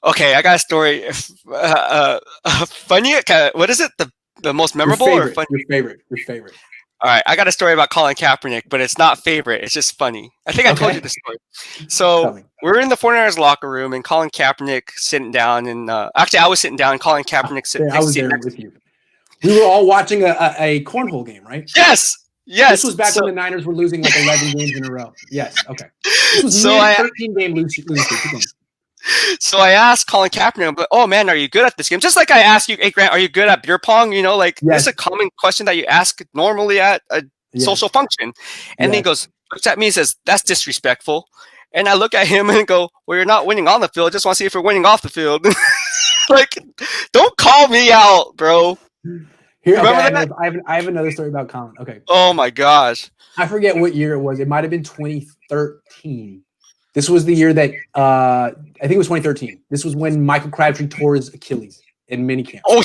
Okay, I got a story. Funny? What is it? The most memorable or funny? Your favorite. All right, I got a story about Colin Kaepernick, but it's not favorite. It's just funny. I think I told you the story. So we're in the 49ers locker room, and Colin Kaepernick sitting down, and actually I was sitting down, and Colin Kaepernick sitting. I was there with you. We were all watching a cornhole game, right? Yes. This was back when the Niners were losing like 11 games in a row. Yes. Okay. This was a 13-game losing streak. So I asked Colin Kaepernick, but oh man, are you good at this game? Just like I asked you, hey Grant, are you good at beer pong? You know, like this is a common question that you ask normally at a social function. And then he looks at me and says, that's disrespectful. And I look at him and go, well, you're not winning on the field. I just want to see if you're winning off the field. Like, don't call me out, bro. Here, I have another story about Colin. Okay. Oh my gosh. I forget what year it was. It might have been 2013. This was the year that I think it was 2013. This was when Michael Crabtree tore his Achilles in minicamp. Oh.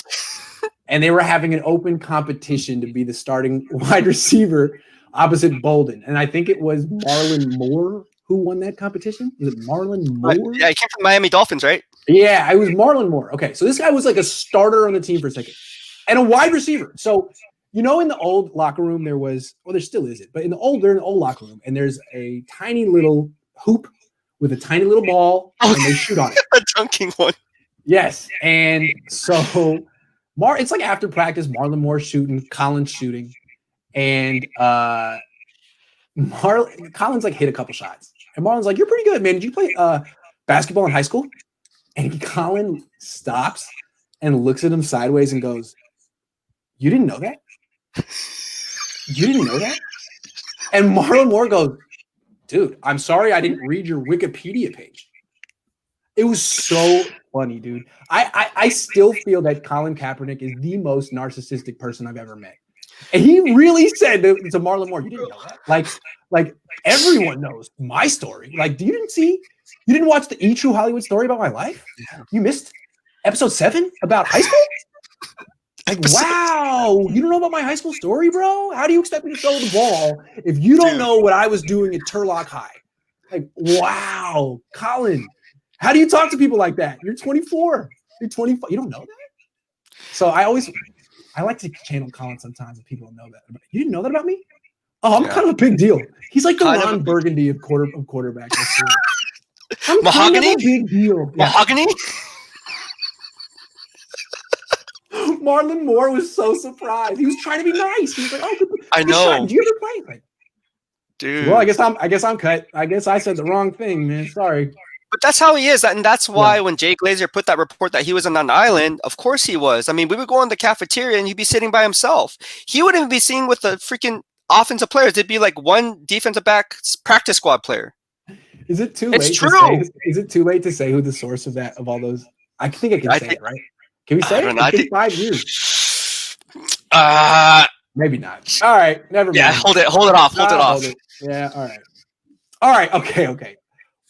And they were having an open competition to be the starting wide receiver opposite Bolden. And I think it was Marlon Moore who won that competition. Was it Marlon Moore? Yeah, he came from Miami Dolphins, right? Yeah, it was Marlon Moore. Okay, so this guy was like a starter on the team for a second and a wide receiver. So, you know, in the old locker room, there still isn't, but in the old locker room, and there's a tiny little hoop with a tiny little ball, and they shoot on it. A dunking one. Yes. And so it's like after practice, Marlon Moore shooting, Colin's shooting. And Colin's like hit a couple shots. And Marlon's like, you're pretty good, man. Did you play basketball in high school? And Colin stops and looks at him sideways and goes, you didn't know that? You didn't know that? And Marlon Moore goes, dude, I'm sorry I didn't read your Wikipedia page. It was so funny, dude. I still feel that Colin Kaepernick is the most narcissistic person I've ever met. And he really said to Marlon Moore, you didn't know that? Like everyone knows my story. Like, you didn't watch the E! True Hollywood Story about my life? You missed episode 7 about high school? Like, wow, you don't know about my high school story, bro? How do you expect me to throw the ball if you don't know what I was doing at Turlock High? Like, wow, Colin, how do you talk to people like that? You're 24. You're 25. You don't know that? So I like to channel Colin sometimes if people don't know that. You didn't know that about me? Oh, I'm kind of a big deal. He's like the Ron Burgundy of quarterbacks. I'm Mahogany? Kind of a big deal. Mahogany? Marlon Moore was so surprised. He was trying to be nice. He was like, "Oh, I know. Did you ever play?" Like, dude. Well, I guess I'm cut. I guess I said the wrong thing, man. Sorry. But that's how he is, and that's why when Jay Glazer put that report that he was on an island, of course he was. I mean, we would go in the cafeteria and he'd be sitting by himself. He wouldn't be seen with the freaking offensive players. It'd be like one defensive back practice squad player. Is it too late? It's true. Is it too late to say who the source of all those? I think I can say it, right? Can we say it? It's been 5 years. Maybe not. All right, never mind. Yeah, hold it off. Hold it off. Yeah, all right. Okay.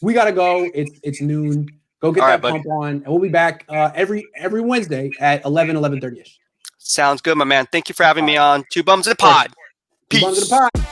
We gotta go. It's noon. Go get that pump on, and we'll be back every Wednesday at 11:30ish. Sounds good, my man. Thank you for having me on Two Bums in the Pod. Peace. 2 Bums in the Pod.